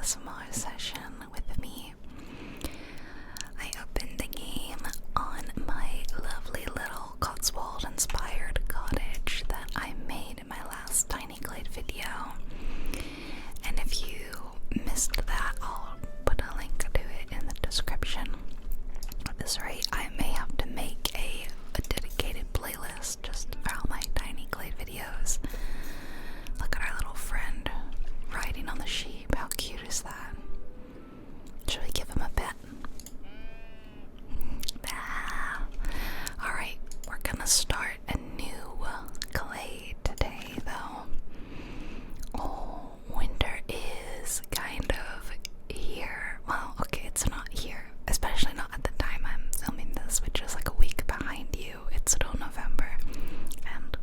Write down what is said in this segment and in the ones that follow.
ASMR session with me. I opened the game on my lovely little Cotswold-inspired cottage that I made in my last Tiny Glade video. And if you missed that, I'll put a link to it in the description. At this rate, I may have to make a dedicated playlist just for all my Tiny Glade videos. Look at our little friend riding on the sheep. How cute is that? Should we give him a pet? Alright, we're gonna start a new glade today, though. Oh, winter is kind of here. Well, okay, it's not here, especially not at the time I'm filming this, which is like a week behind you. It's still November, and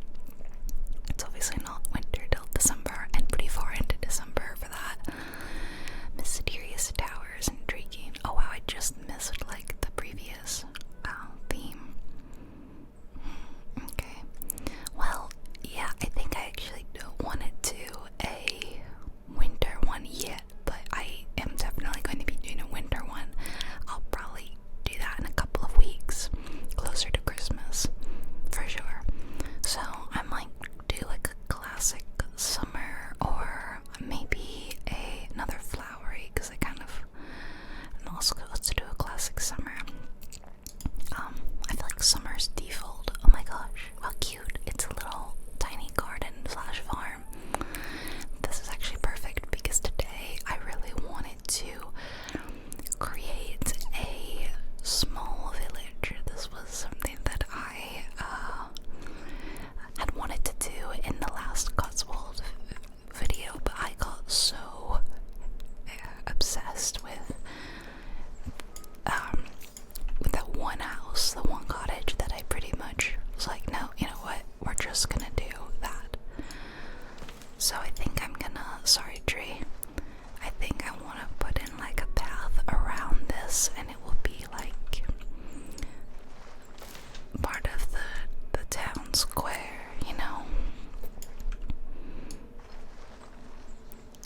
it's obviously not winter till December, and pretty far into December for that. Mysterious towers, intriguing. Oh wow, I just missed like the previous theme. Okay. Well, yeah, I think I actually don't want to do a winter one yet, but I am definitely going to be doing a winter one. I'll probably do that in a couple of weeks, closer to Christmas, for sure. So I might do like a classic summer, or maybe another flowery, because I kind of, and also let's do a classic summer. I feel like summer's default. Oh my gosh, how cute. It's a little tiny garden slash farm. This is actually perfect because today I really wanted to create a small village. This was something that I had wanted to do in the last Cotswold video, but I got so obsessed with that one house, the one cottage, that I pretty much was like, no, you know what, we're just gonna do that. So I think I'm gonna, sorry tree, I think I want to put in like a path around this, and it will be like part of the town square, you know.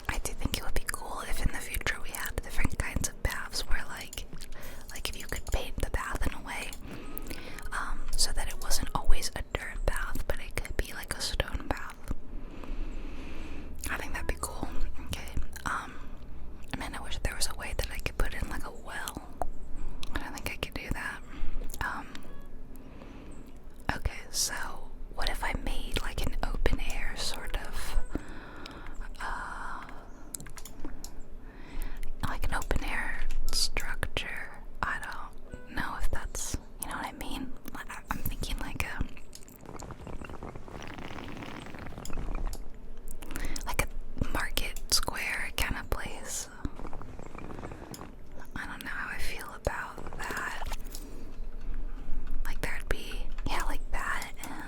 I do think it would be cool if in the future we had different kinds of paths where like if you could paint the path in a way so that it wasn't always a dirt path, but it could be like a stone path. I think that'd be cool. Okay. Man, I wish there was a way that I could put in like a well. I don't think I could do that. Okay, so what if I made like an open air sort of like an open air structure? I don't know if that's, you know what I mean? I'm thinking like a market square kind of place. I don't know how I feel about that. Like there'd be, yeah, like that, and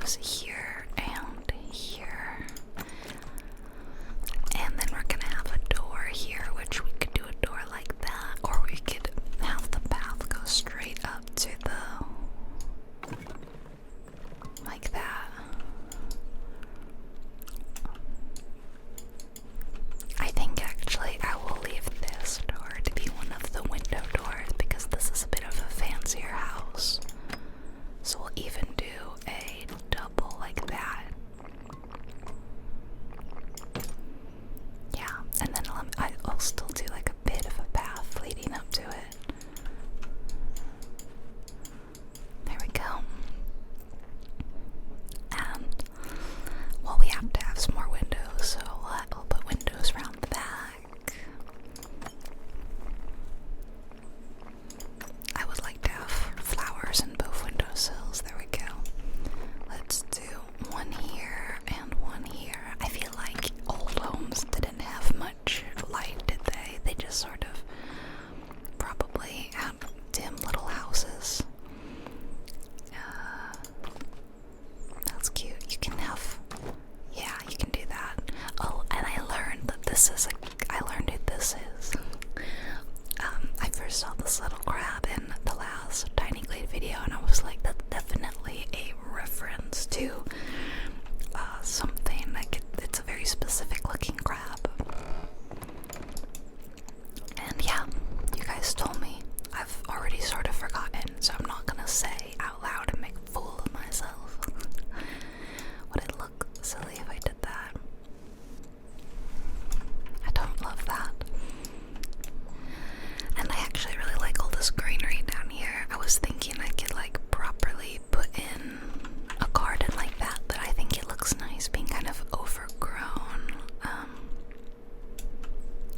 windows here and here. And then we're gonna have a door here, which we could do a door like that, or we could have the path go straight up to the, like that. I think actually I will leave this door to be one of the window doors because this is a bit of a fancier house. So we'll even do a double like that. Yeah, and then I'll still do like a bit of a path leading up to it. There we go. And, well, we have to have some more windows, so we'll put windows around the back. I would like to have flowers in both windowsills. There we go. Let's do one here and one here. I feel like old homes didn't have much light, did they? They just sort of probably had dim little houses. That's cute. You can have, yeah, you can do that. Oh, and I learned that this is I learned who this is. I first saw this little crab in the last Tiny Glade video, and I was like, that's definitely a reference to something. Like it's a very specific looking crab. And yeah, you guys told me. I've already sort of forgotten, so I'm not gonna say out loud and make a fool of myself. Would it look silly if I did that? I don't love that. And I actually really like all this greenery down here. I was thinking I could like properly put in a garden like that, but I think it looks nice being kind of overgrown.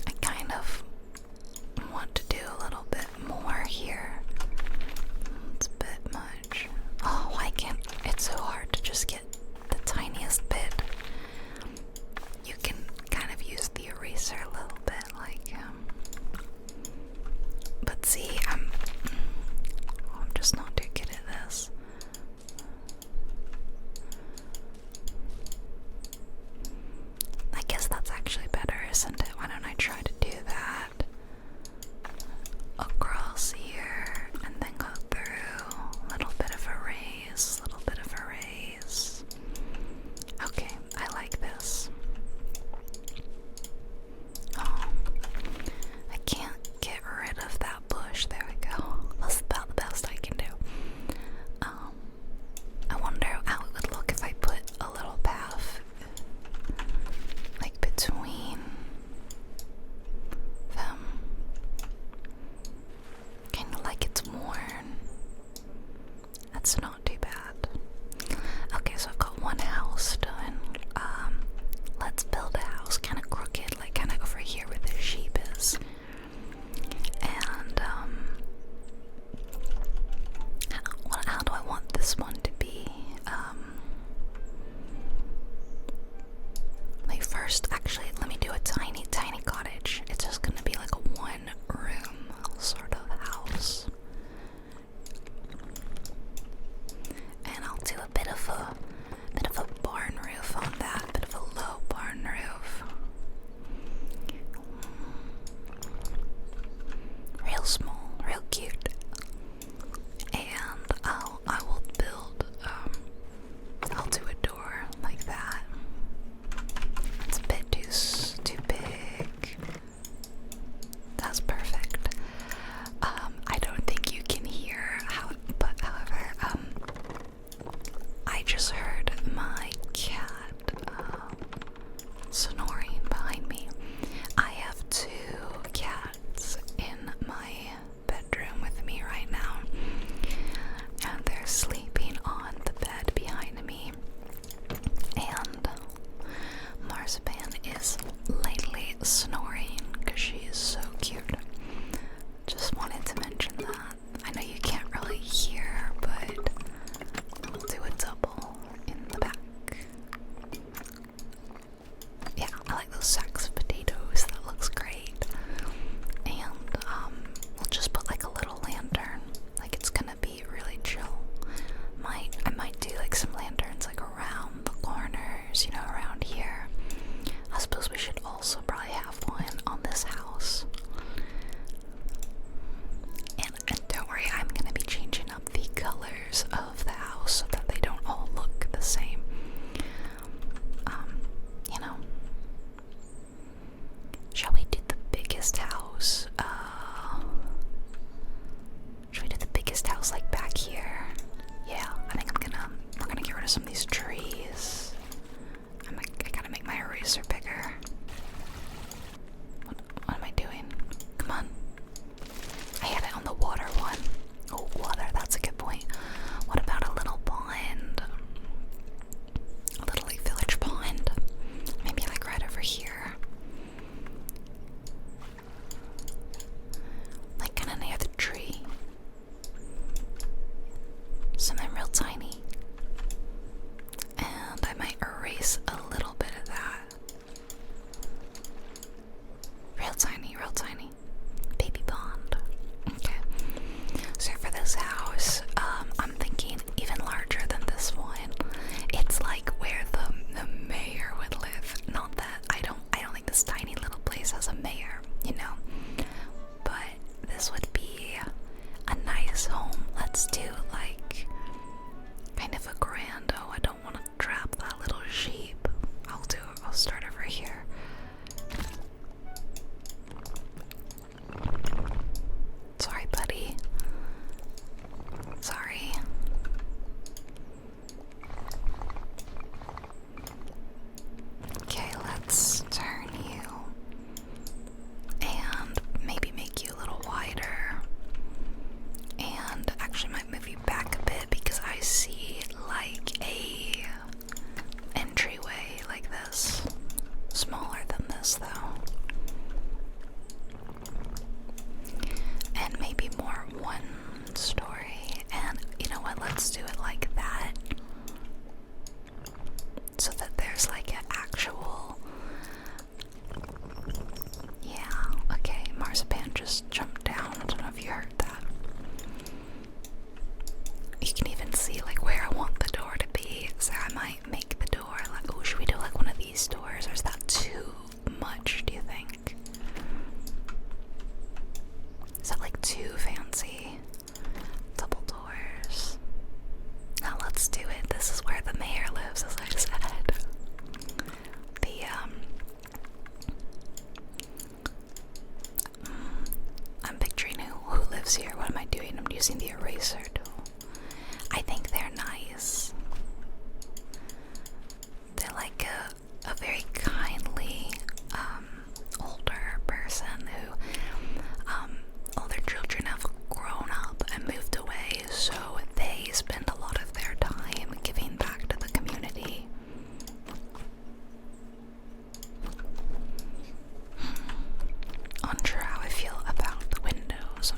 I kind of want to do a little bit more here. It's a bit much. Oh, why can't, it's so hard to just get the tiniest bit. You can kind of use the eraser a little bit, like, but see, I'm just not too good at this. I guess that's actually better, isn't it? Why don't I try to do that across here and then go through a little bit of a raise, little bit of a raise. Okay, I like this. Oh, I can't get rid of that bush. There we go. That's about the best I can do. I wonder how it would look if I put a little path like between them. Kind of like it's worn. That's not too bad. Okay, so I've got one house done. Let's build a house kind of crooked, like kind of over here where the sheep is. And how do I want this one to be? Like first, actually, let me do a tiny cottage. It's just gonna be like a one-room sort of house. And I'll do a bit of a barn roof on that, bit of a low barn roof. Real small, real cute. And I will build, I'll do a door like that. It's a bit too big. That's perfect. I don't think you can hear but however, I just heard my cat snoring behind me. I have two cats in my bedroom with me right now, and they're sleeping on the bed behind me. And Marzipan is lately snoring because she is so cute. Just wanted to mention that. I know you can't really hear, but I'll do a double in the back. are some of these trees. I gotta make my eraser bigger. What am I doing? Come on. I had it on the water one. Oh, water, that's a good point. What about a little pond? A little like village pond. Maybe like right over here. Like kinda near the tree. Something real tiny. And I might erase a little bit of that. Real tiny, real tiny. Baby pond. Okay. So for this house, I'm thinking even larger than this one. It's like where the mayor would live. Not that I don't think this tiny little place has a mayor, you know. But this would be a nice home. Let's do like kind of a grand. Oh, I don't want to trap that little sheep. I'll start over here. Sorry, buddy. Sorry. Okay, let's turn you and maybe make you a little wider. And actually might move you back a bit because I see like a entryway like this. Smaller than this though. And maybe more one story. And you know what, let's do it like that. So that there's like an actual... Yeah, okay, Marzipan just jumped down. I don't know if you heard that. You can even see like where I want the door to be. So I might make the door like, oh, should we do like one of these doors? Or is that too much, do you think? Is that like too fancy? Double doors. Now let's do it. This is where the mayor lives, as I said. I'm picturing who lives here. What am I doing? I'm using the eraser tool. I think they're nice. They're like a very kindly older person who all their children have grown up and moved away, so they spend a lot of their time giving back to the community. Unsure how I feel about the windows.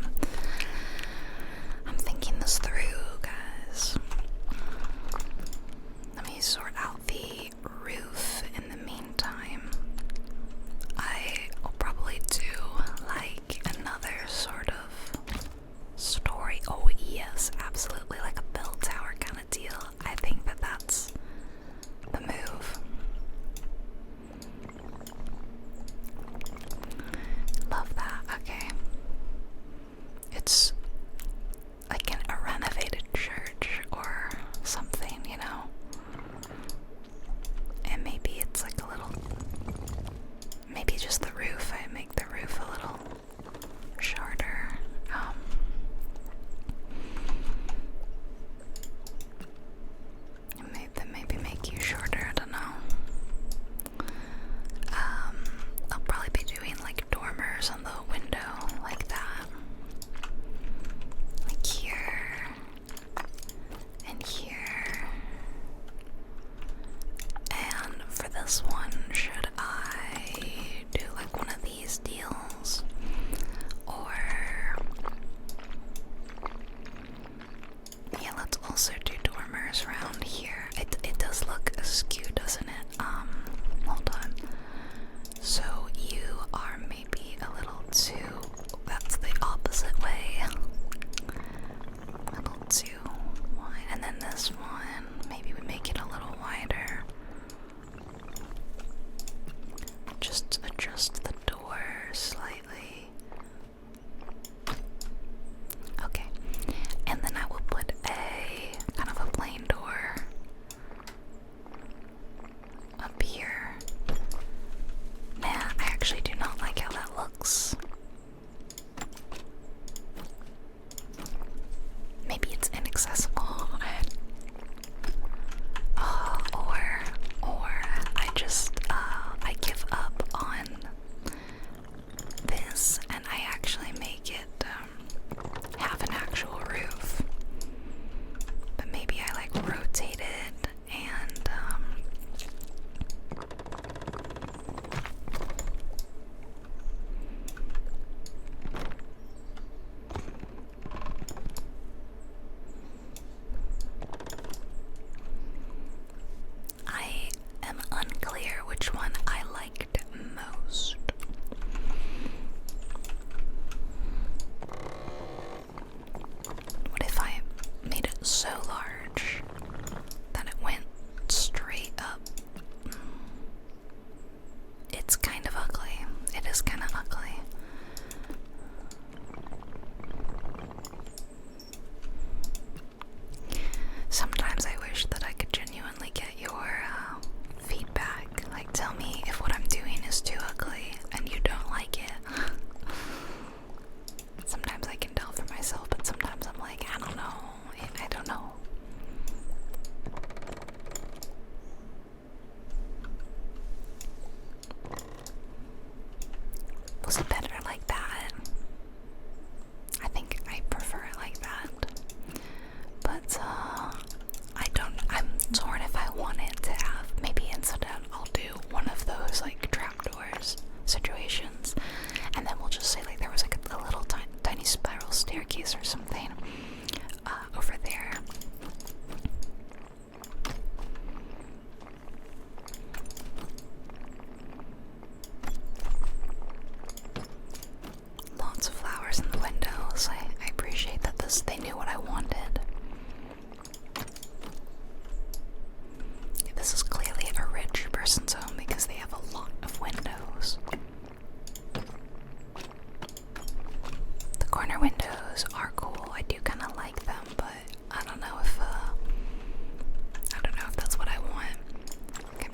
I'm thinking this through, guys. Let me sort out the roof in the meantime. I will probably do like another sort of story. Oh yes, absolutely, like a bell tower kind of deal. I think that's the move. Love that. Okay. It's like a renovated church or something, you know.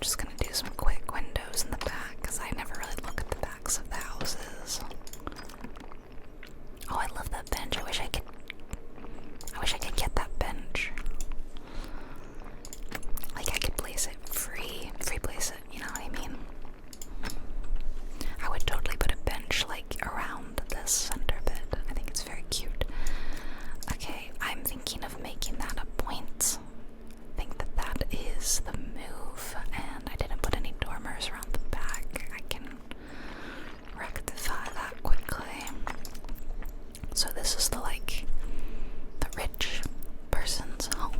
just gonna do some quick windows in the back because I never really look at the backs of the houses. Oh, I love that bench. I wish I could get that bench. Like I could place it free place it, you know what I mean? I would totally put a bench like around this center bit. I think it's very cute. Okay, I'm thinking of making that a point. I think that is the move, and I didn't put any dormers around the back. I can rectify that quickly. So this is the rich person's home,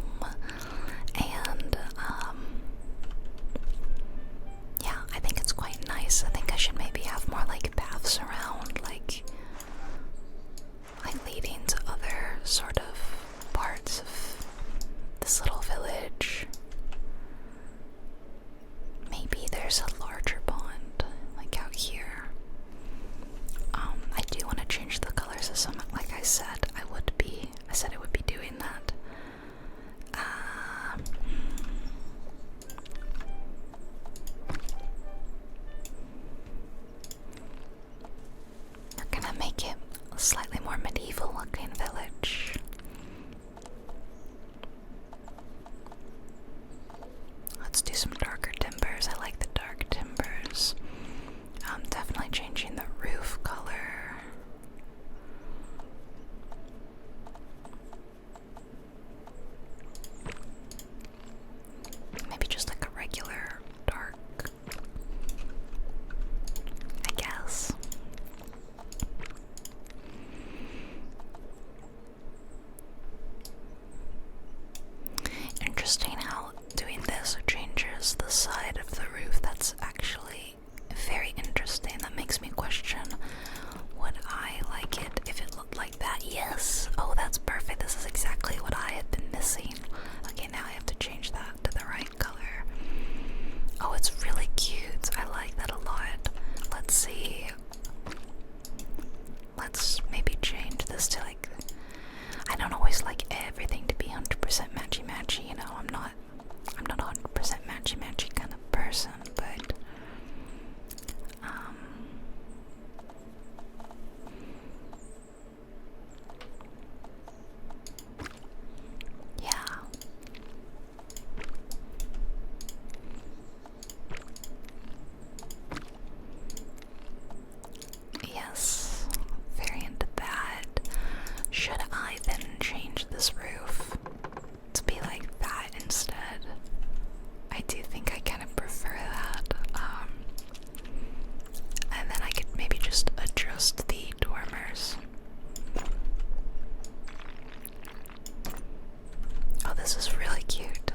and yeah, I think it's quite nice. I think I should maybe have more like paths around, like leading to other sort of parts of this little village. Maybe there's a larger pond, like out here. I do want to change the colors of some, like I said I said I would be doing that. I'm gonna make it a slightly more medieval looking village. Let's do some darker timbers. I like the dark timbers. I'm definitely changing the roof color. Maybe just like a regular dark, I guess. Interesting how doing this changes the side of the roof. That's actually very interesting. That makes me question, would I like it if it looked like that? Yes. Oh, that's perfect. This is exactly what I had been missing. Okay, now I have to change that to the right color. Oh, it's really cute. I like that a lot. Let's see. Let's maybe change this to like, I don't always like everything to be 100% matchy-matchy, you know. I'm not 100% matchy-matchy kind of person, but yeah. Yes, very into that. Should I then change this roof to be like that instead? I do think I kind of prefer that. And then I could maybe just adjust the dormers. Oh, this is really cute.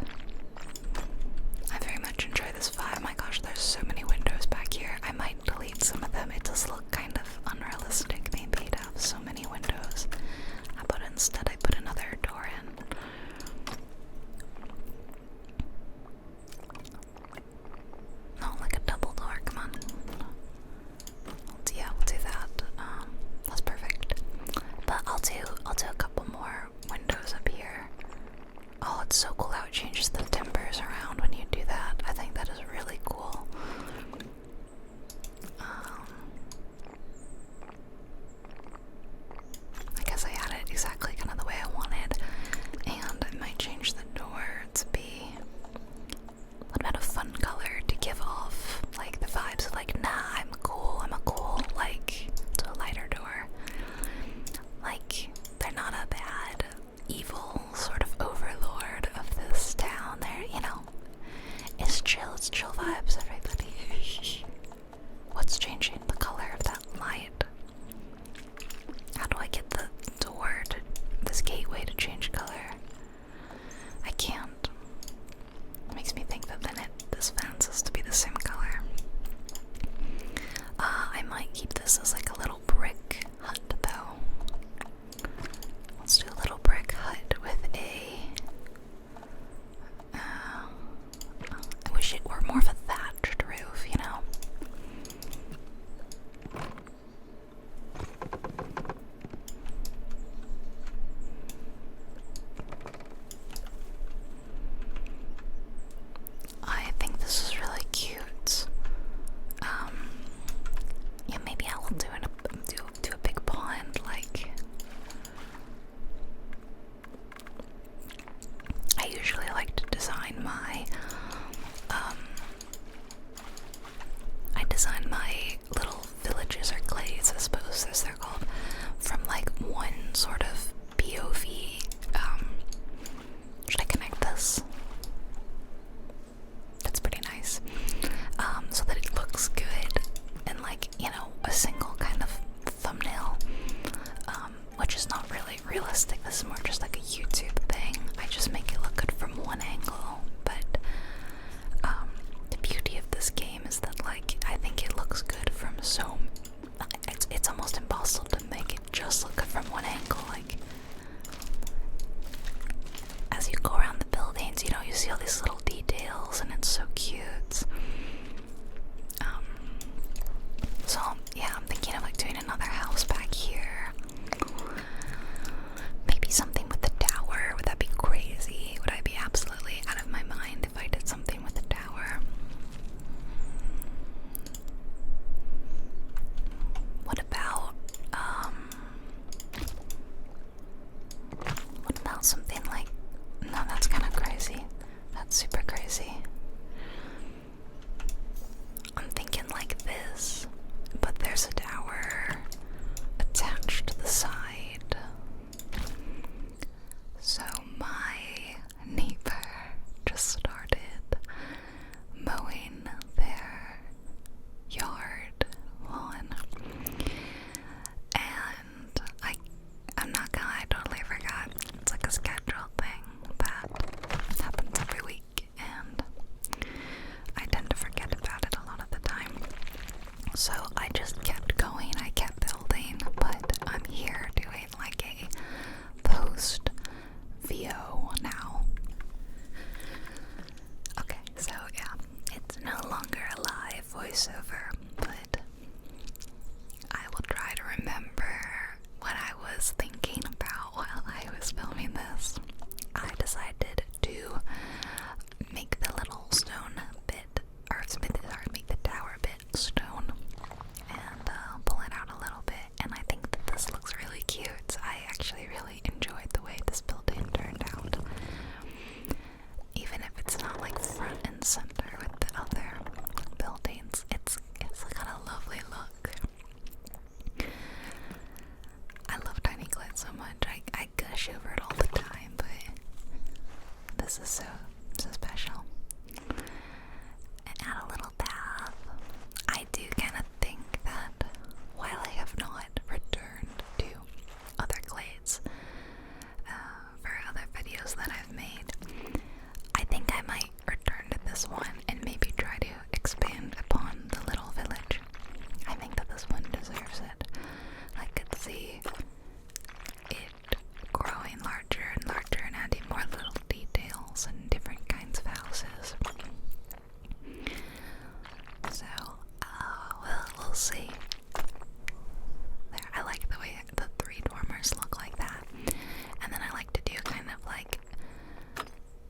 I very much enjoy this vibe. My gosh, there's so many windows back here. I might delete some of them. It does look kind of unrealistic maybe to have so many windows. How about instead I put another door in? No, like a double door, come on. Yeah, we'll do that. That's perfect. But I'll do a couple more windows up here. Oh, it's so cool how it changes the timbers around when you do that. I think that is really cool. I guess I had it exactly kind of the way I wanted. And I might change the door to be a little bit of fun color to give off like the vibes of like, nah, I'm a cool, like, to a lighter door. Like, they're not a bad, evil sort of overlord of this town. They're, you know, it's chill vibes, everybody. What's changing the color of that light? How do I get the door to this gateway to change color? I can't. It makes me think that then this fence has to be the same color. I might keep this as like a little brick hut though. Let's do a little brick hut with I wish it were more of a thatched roof, you know? So I just kept going, I kept building, but I'm here doing like a post VO now. Okay, so yeah, it's no longer a live voiceover, but I will try to remember what I was thinking about while I was filming this. I decided to make the little stone bit, or make the tower bit stone, and pull it out a little bit, and I think that this looks really cute. I actually really enjoyed the way this building turned out, even if it's not like front and center with the other buildings. It's got a lovely look. I love Tiny Glade so much. I gush over it all the time, but this is so special. And add a little path. I do kind of think that while I have not returned to other glades for other videos that I've made, I think I might return to this one and maybe try to expand upon the little village. I think that this one deserves it. I could see it growing larger and larger and adding more little details and different kinds of houses. So, we'll see. There, I like the way the three dormers look like that. And then I like to do kind of like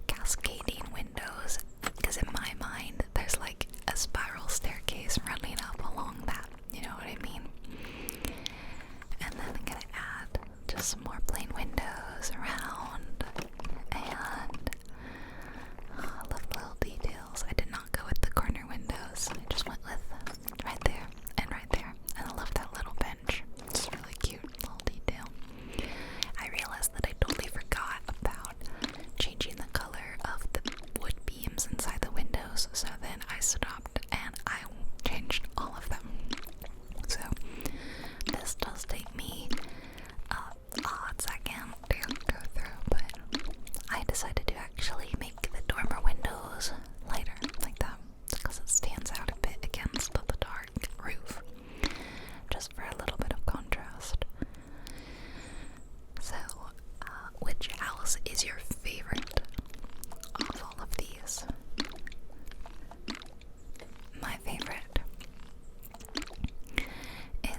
cascading windows, because in my mind there's like a spiral staircase running up along that, you know what I mean? And then I'm gonna add just some more plain windows around, and I love the little details. I did not go with the corner windows, I just went with right there and right there, and I love that little bench. It's a really cute little detail. I realized that I totally forgot about changing the color of the wood beams inside the windows, so then I stopped and I changed all of them. So this does take me a odd second to go through, but I decided to actually make the dormer windows lighter like that, because it stands out a bit against the dark roof, just for a little bit of contrast. So, which house is your favorite of all of these? My favorite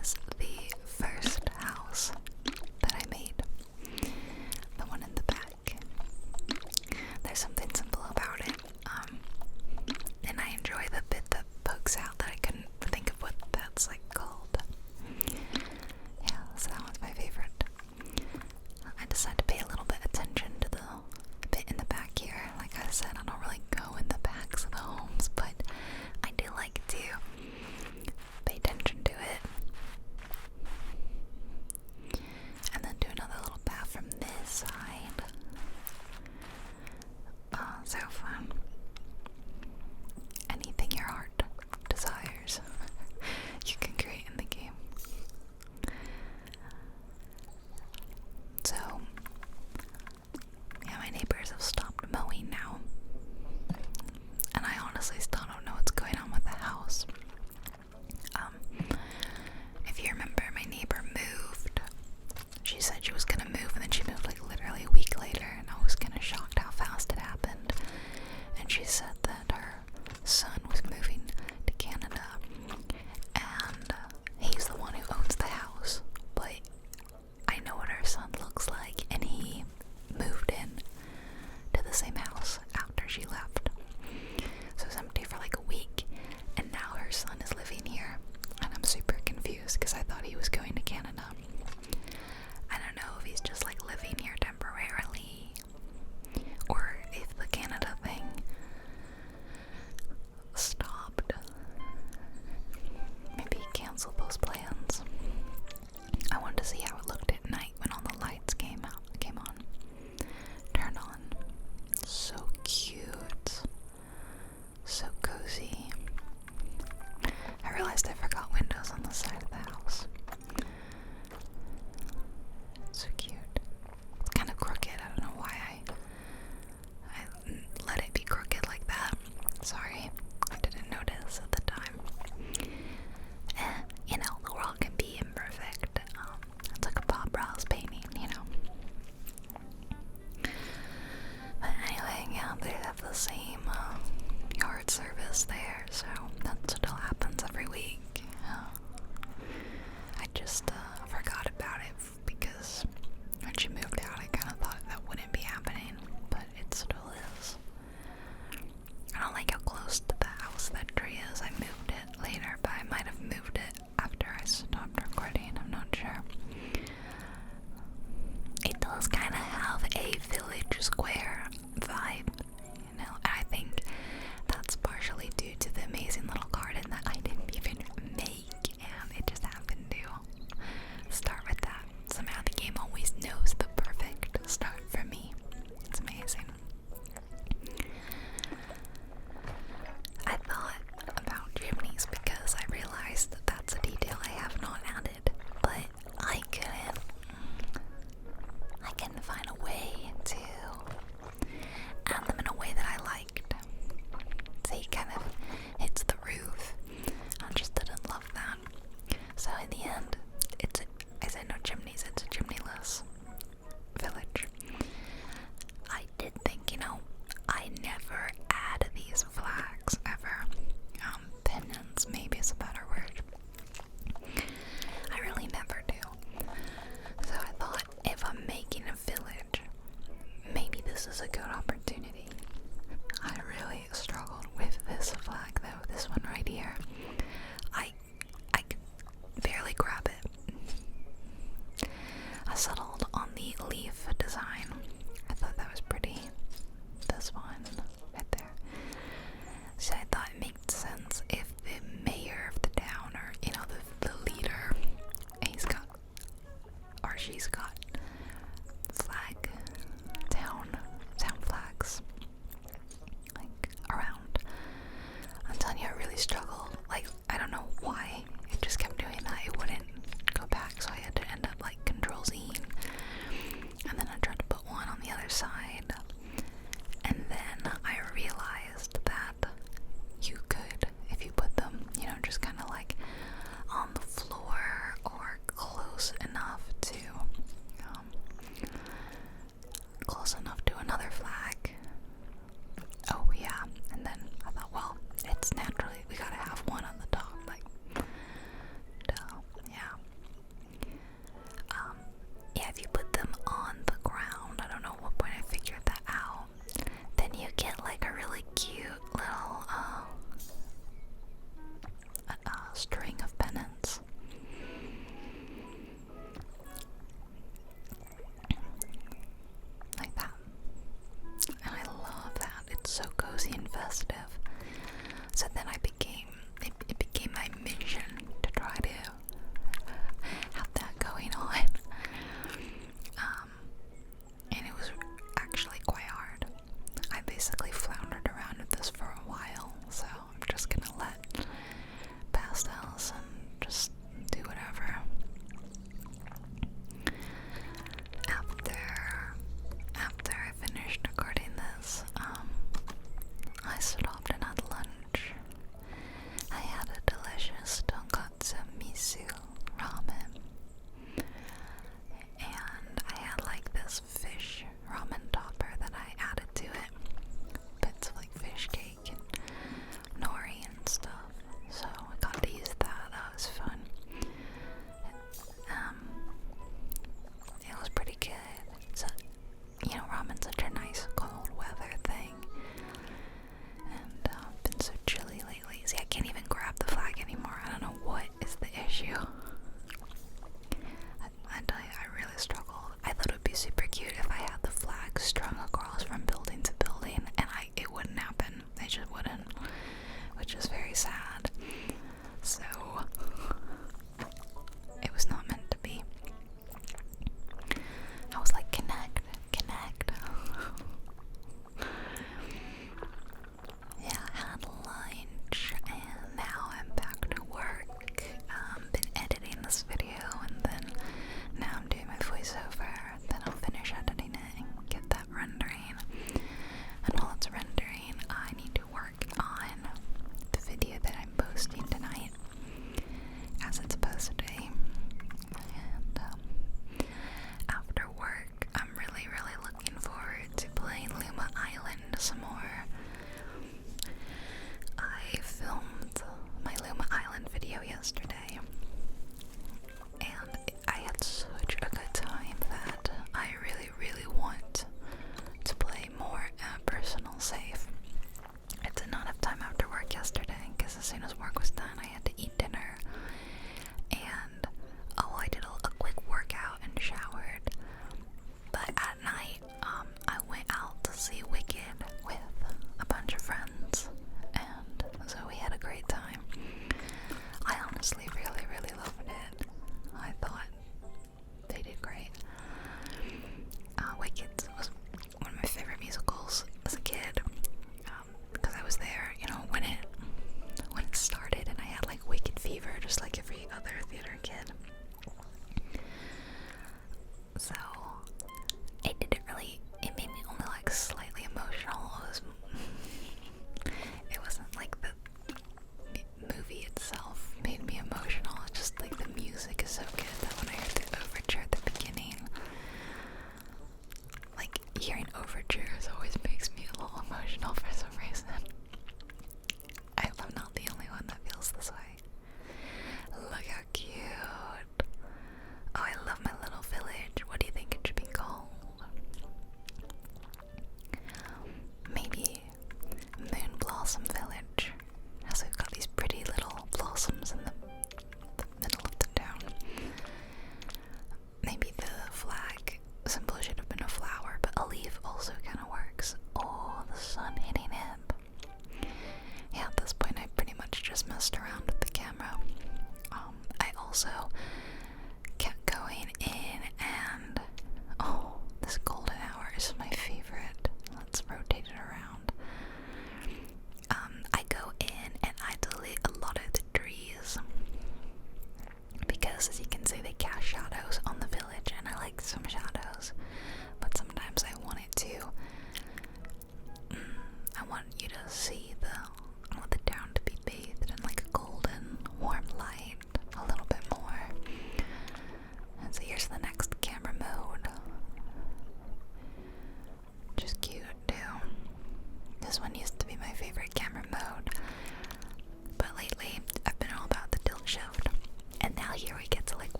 is the first house that I made, the one in the back. There's something simple about it, and I enjoy the bit that pokes out that I couldn't think of what that's like called. Yeah, so that one's my favorite. I decided to pay a little bit attention to the bit in the back here. Like I said, I don't really go in the backs of the homes, but I do like to pay attention to it. And then do another little path from this side. Oh, so fun. Anything your heart desires, you can create in the game. So, yeah, my neighbors have stopped mowing now, and I honestly still don't know what's going on with the house. If you remember, my neighbor moved. She said she was gonna move, and then she moved like literally a week later, and I was kinda shocked how fast it happened. And she said that her son was moving to Canada, and he's the one who owns the house, but I know what her son looks like, and he moved in to the same house after she left. So it was empty for was there, so that still happens every week. I just forgot about it because when she moved out, I kind of thought that wouldn't be happening, but it still is. I don't like how close to the house that tree is. I moved it later, but I might have moved it after I stopped recording. I'm not sure. It does kind of have a village square vibe, you know, and I think that's partially due to the amazing little garden that I didn't even make, and it just happened to start with that. Somehow the game always knows the perfect start for me. It's amazing. I thought about chimneys because I realized that that's a detail I have not added, but I couldn't find a way to add them in a way that I liked. So he kind of hits the roof. I just didn't love that. So in the end, I said no chimneys, it's a chimneyless village. I did think, you know, I never add these flags ever. Pennants maybe is a better word. I really never do. So I thought, if I'm making a village, maybe this is a good opportunity. I really struggled with this flag though, this one right here. I could barely grab it. I settled on the leaf design. I thought that was pretty. This one right there. So I thought it made sense if the mayor of the town, or you know, the leader, she's got town flags like around. I'm telling you, I really struggled. Like, I don't know why it just kept doing that. It wouldn't go back, so I had to end up like Control-Z, and then I tried to put one on the other side, and then I realized that you could, if you put them, you know, just kind of like on the floor or close enough to another flag. Oh yeah, and then I thought, well, it's naturally, we gotta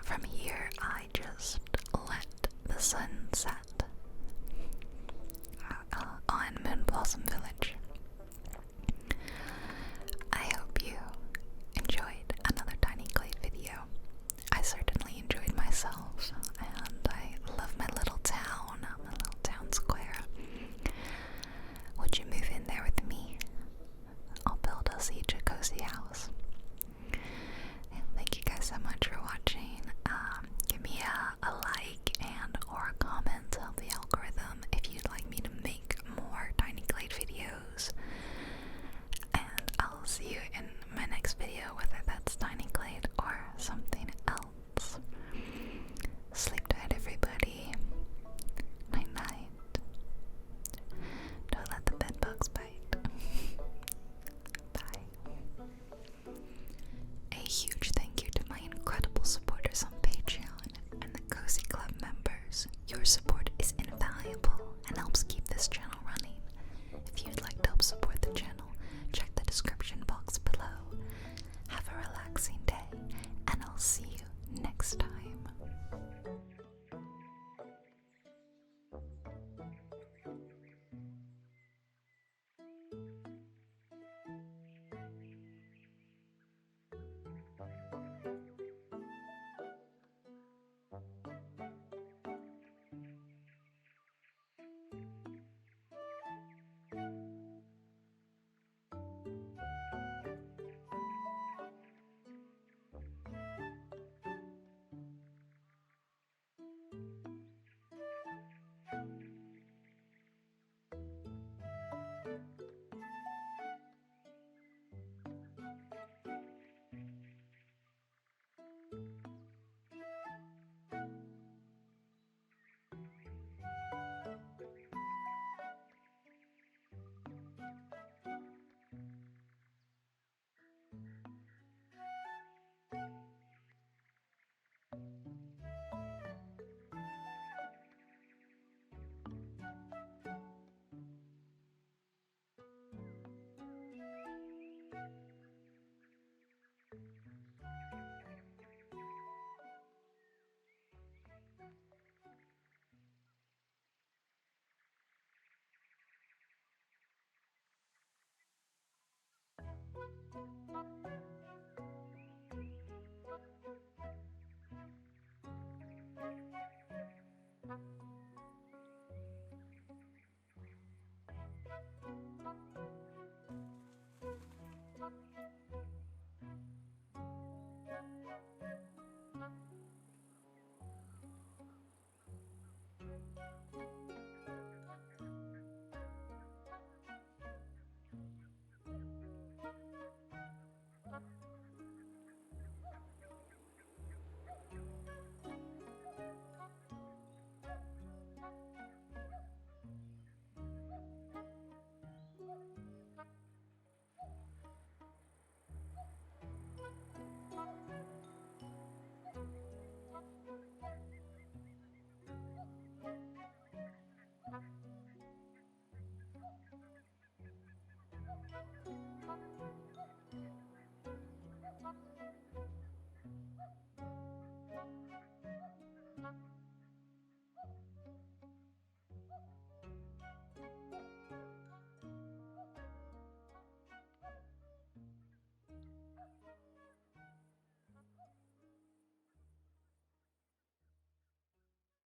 from here, I just let the sun set on Moon Blossom Village. I hope you enjoyed another Tiny Glade video. I certainly enjoyed myself, and I love my little town square. Would you move in there with me? I'll build us each a cozy house. And thank you guys so much for watching. Give me a like and or a comment to help the algorithm if you'd like me to make more Tiny Glade videos. And I'll see you in my next video, whether that's Tiny Glade or something else. Sleep tight, everybody. Night night. Don't let the bed bugs bite. Bye. A huge thank you to my incredible supporters on Patreon and the Cozy Club members. Your support is invaluable and helps keep this channel running. If you'd like to help support the channel, check the description box below. Have a relaxing day, and I'll see you next time.